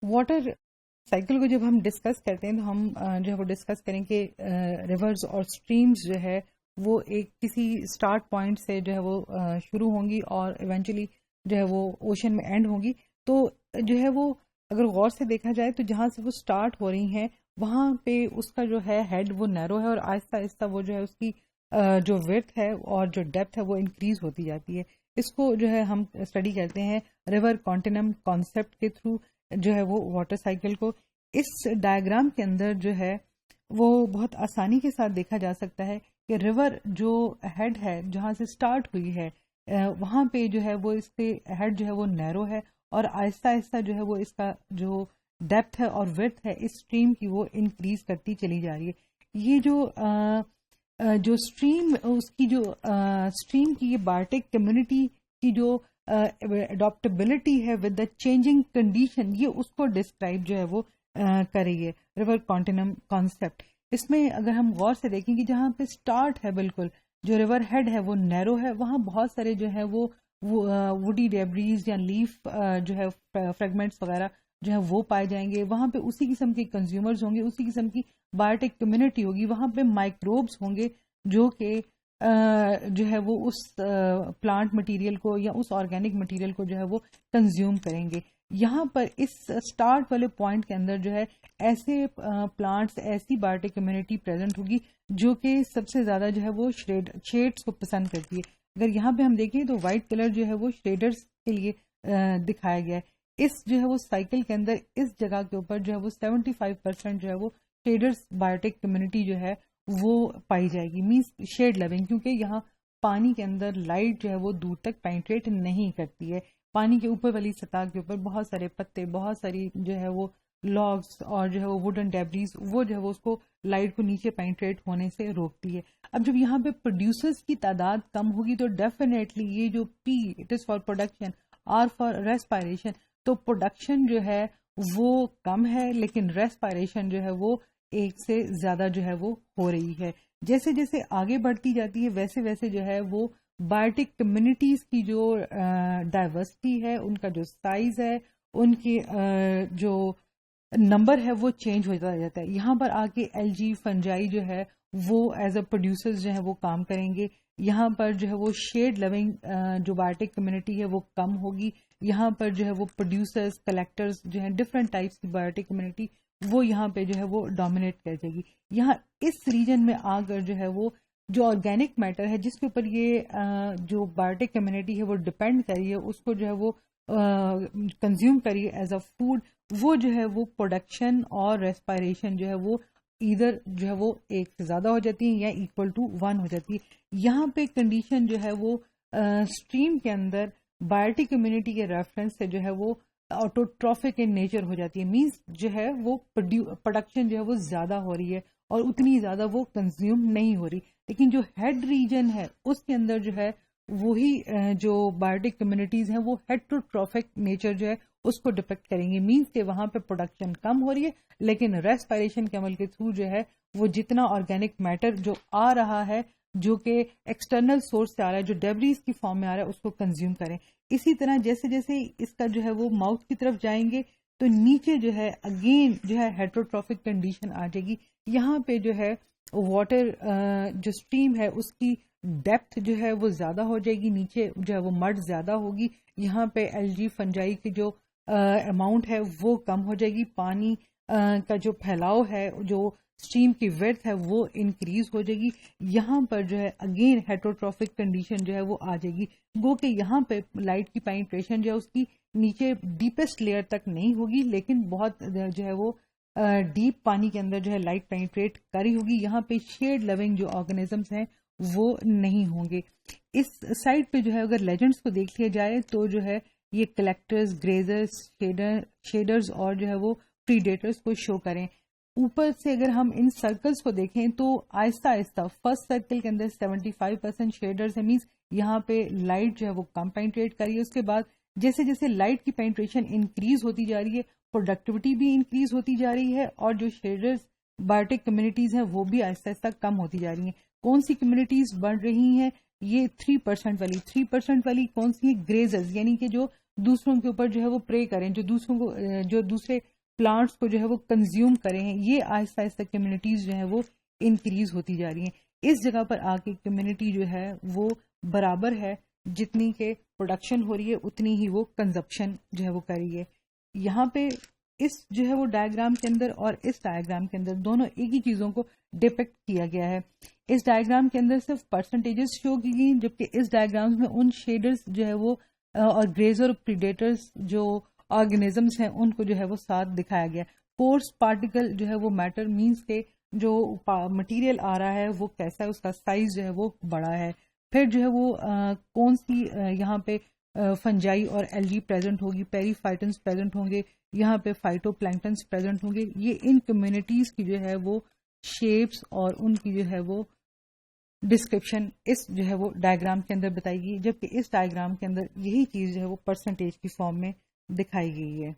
Water cycle کو جب ہم ڈسکس کرتے ہیں تو ہم جو ہے وہ ڈسکس کریں کہ ریورز اور اسٹریمز جو ہے وہ ایک کسی اسٹارٹ پوائنٹ سے جو ہے وہ شروع ہوں گی اور ایونچولی جو ہے وہ اوشن میں اینڈ ہوں گی. تو جو ہے وہ اگر غور سے دیکھا جائے تو جہاں سے وہ اسٹارٹ ہو رہی ہیں وہاں پہ اس کا جو ہے ہیڈ وہ نیرو ہے اور آہستہ آہستہ وہ جو ہے اس کی جو ویڈتھ ہے اور جو ڈیپتھ ہے وہ انکریز ہوتی جاتی ہے. اس کو جو ہے ہم اسٹڈی کرتے ہیں ریور کانٹینم کانسیپٹ کے تھرو جو ہے وہ واٹر سائیکل کو. اس ڈائیگرام کے اندر جو ہے وہ بہت آسانی کے ساتھ دیکھا جا سکتا ہے کہ ریور جو ہیڈ ہے جہاں سے سٹارٹ ہوئی ہے وہاں پہ جو ہے وہ اس کے ہیڈ جو ہے وہ نیرو ہے اور آہستہ آہستہ جو ہے وہ اس کا جو ڈیپتھ ہے اور ویڈتھ ہے اس اسٹریم کی وہ انکریز کرتی چلی جا رہی ہے. یہ جو اسٹریم اس کی جو اسٹریم کی یہ بارٹک کمیونٹی کی جو اڈاپٹیبلٹی ہے ود دا چینجنگ کنڈیشن یہ اس کو ڈسکرائب جو ہے وہ کر رہی ہے ریور کانٹینم کانسیپٹ. اس میں اگر ہم غور سے دیکھیں کہ جہاں پہ اسٹارٹ ہے بالکل جو ریور ہیڈ ہے وہ نیرو ہے وہاں بہت سارے جو ہے وہ ووڈی ڈیبریز یا لیف جو ہے فریگمنٹس وغیرہ جو ہے وہ پائے جائیں گے. وہاں پہ اسی قسم کے کنزیومرز ہوں گے, اسی قسم کی بایوٹیک کمیونٹی ہوگی. وہاں پہ مائکروبس ہوں گے جو کہ جو ہے وہ اس پلانٹ مٹیریل کو یا اس آرگینک مٹیریل کو جو ہے وہ کنزیوم کریں گے. یہاں پر اس سٹارٹ والے پوائنٹ کے اندر جو ہے ایسے پلانٹس ایسی بایوٹیک کمیونٹی پریزنٹ ہوگی جو کہ سب سے زیادہ جو ہے وہ شیڈس کو پسند کرتی ہے. اگر یہاں پہ ہم دیکھیں تو وائٹ کلر جو ہے وہ شیڈرز کے لیے دکھایا گیا ہے. اس جو ہے وہ سائیکل کے اندر اس جگہ کے اوپر جو ہے وہ 75% جو ہے وہ شیڈرز بایوٹیک کمیونٹی جو ہے وہ پائی جائے گی. مینس شیڈ لونگ, کیونکہ یہاں پانی کے اندر لائٹ جو ہے وہ دور تک پینٹریٹ نہیں کرتی ہے. پانی کے اوپر والی سطح کے اوپر بہت سارے پتے, بہت ساری جو ہے وہ لاگس اور جو ہے وہ ووڈن ڈیبریز وہ جو ہے وہ اس کو لائٹ کو نیچے پینٹریٹ ہونے سے روکتی ہے. اب جب یہاں پہ پروڈیوسرز کی تعداد کم ہوگی تو ڈیفینیٹلی یہ جو پی it is for production, or for respiration, تو پروڈکشن جو ہے وہ کم ہے لیکن ریسپائریشن جو ہے وہ ایک سے زیادہ جو ہے وہ ہو رہی ہے. جیسے جیسے آگے بڑھتی جاتی ہے ویسے ویسے جو ہے وہ بایوٹک کمیونٹیز کی جو ڈائیورسٹی ہے, ان کا جو سائز ہے, ان کی جو نمبر ہے وہ چینج ہوتا جاتا ہے. یہاں پر آ کے ایل جی فنجائی جو ہے وہ ایز اے پروڈیوسرز جو ہے وہ کام کریں گے. یہاں پر جو ہے وہ شیڈ لونگ جو بایوٹک کمیونٹی ہے وہ کم ہوگی. یہاں پر جو ہے وہ پروڈیوسرز کلیکٹرز جو ہیں ڈفرینٹ ٹائپس کی بایوٹک کمیونٹی وہ یہاں پہ جو ہے وہ ڈومینیٹ کر جائے گی. یہاں اس ریجن میں آ کر جو ہے وہ جو آرگینک میٹر ہے جس کے اوپر یہ جو بایوٹک کمیونٹی ہے وہ ڈپینڈ کریے, اس کو جو ہے وہ کنزیوم کریے ایز اے فوڈ, وہ جو ہے وہ پروڈکشن اور ریسپائریشن جو ہے وہ ادھر جو ہے وہ ایک سے زیادہ ہو جاتی ہے یا ایکول ٹو 1 ہو جاتی ہے. یہاں پہ کنڈیشن جو ہے وہ اسٹریم کے اندر بایوٹک کمیونٹی کے ریفرنس سے جو ہے وہ آٹوٹرافک ان نیچر ہو جاتی ہے. مینس جو ہے وہ پروڈکشن جو ہے وہ زیادہ ہو رہی ہے اور اتنی زیادہ وہ کنزیوم نہیں ہو رہی. لیکن جو ہیڈ ریجن ہے اس کے اندر جو ہے وہی جو بایوٹک کمیونٹیز ہیں وہ ہیٹروٹرافک نیچر جو ہے اس کو ڈپیکٹ کریں گے. مینس کہ وہاں پہ پروڈکشن کم ہو رہی ہے لیکن ریسپائریشن کے عمل کے تھرو جو ہے وہ جتنا آرگینک میٹر جو آ رہا ہے جو کہ ایکسٹرنل سورس سے آ رہا ہے, جو ڈیبریز کی فارم میں آ رہا ہے, اس کو کنزیوم کریں. اسی طرح جیسے جیسے اس کا جو ہے وہ ماؤتھ کی طرف جائیں گے تو نیچے جو ہے اگین جو ہے ہیٹروٹرافک کنڈیشن آ جائے گی. یہاں پہ جو ہے واٹر جو اسٹریم ہے اس کی ڈیپتھ جو ہے وہ زیادہ ہو جائے گی, نیچے جو ہے وہ مڈ زیادہ ہوگی. یہاں پہ ایل جی فنجائی کی جو اماؤنٹ ہے وہ کم ہو جائے گی. پانی کا جو پھیلاؤ ہے جو اسٹریم کی ویڈتھ ہے وہ انکریز ہو جائے گی. یہاں پر جو ہے اگین ہیٹروٹرافک کنڈیشن جو ہے وہ آ جائے گی. گو کہ یہاں پہ لائٹ کی پینٹریشن جو ہے اس کی نیچے ڈیپسٹ لیئر تک نہیں ہوگی لیکن بہت جو ہے وہ ڈیپ پانی کے اندر جو ہے لائٹ پینٹریٹ کری ہوگی. یہاں پہ شیڈ لونگ جو آرگنیزمس ہیں وہ نہیں ہوں گے. اس سائڈ پہ جو ہے اگر لیجنڈس کو دیکھ لیا جائے تو جو ہے یہ کلیکٹرز, گریزرز, شیڈرز اور جو ہے وہ پریڈیٹرز کو شو کریں. اوپر سے اگر ہم ان سرکلز کو دیکھیں تو آہستہ آہستہ فرسٹ سرکل کے اندر 75% شیڈرز ہیں, مینس یہاں پہ لائٹ جو ہے وہ کم پینٹریٹ کر رہی ہے. اس کے بعد جیسے جیسے لائٹ کی پینٹریشن انکریز ہوتی جا رہی ہے پروڈکٹیوٹی بھی انکریز ہوتی جا رہی ہے اور جو شیڈرز بایوٹک کمیونٹیز ہیں وہ بھی آہستہ آہستہ کم ہوتی جا رہی ہیں. کون سی کمیونٹیز بڑھ رہی ہیں؟ یہ 3% والی کون سی ہے؟ گریزرز, یعنی کہ جو دوسروں کے اوپر جو ہے وہ پرے کریں, جو دوسرے پلانٹس کو جو ہے وہ کنزیوم کریں, یہ آہستہ آہستہ کمیونٹیز جو ہے وہ انکریز ہوتی جا رہی ہیں. اس جگہ پر آ کے کمیونٹی جو ہے وہ برابر ہے, جتنی کہ پروڈکشن ہو رہی ہے اتنی ہی وہ کنزپشن جو ہے وہ کر رہی ہے. یہاں پہ اس جو ہے وہ ڈائیگرام کے اندر اور اس ڈائیگرام کے اندر دونوں ایک ہی چیزوں کو ڈپکٹ کیا گیا ہے. اس ڈائیگرام کے اندر صرف پرسنٹیجز شو کی گئی, جبکہ اس ڈائیگرام میں ان شیڈرز جو ہے وہ اور گریزر اور پریڈیٹرز جو آرگنیزمس ہیں ان کو جو ہے وہ ساتھ دکھایا گیا. کورس پارٹیکل جو ہے وہ میٹر مینس کے جو مٹیریل آ رہا ہے وہ کیسا ہے, اس کا سائز جو ہے وہ بڑا ہے. پھر جو ہے وہ کون سی یہاں پہ فنجائی اور ایلجی پریزنٹ ہوگی, پیری فائٹنس پریزنٹ ہوں گے, یہاں پہ فائٹو پلانکٹنس پریزنٹ ہوں گے. یہ ان کمیونٹیز کی جو ہے وہ شیپس اور ان کی جو ہے وہ ڈسکرپشن اس جو ہے وہ ڈائیگرام کے اندر بتائی گئی, جبکہ اس ڈائیگرام کے اندر یہی چیز جو ہے وہ پرسنٹیج کی فارم میں دکھائی گئی ہے.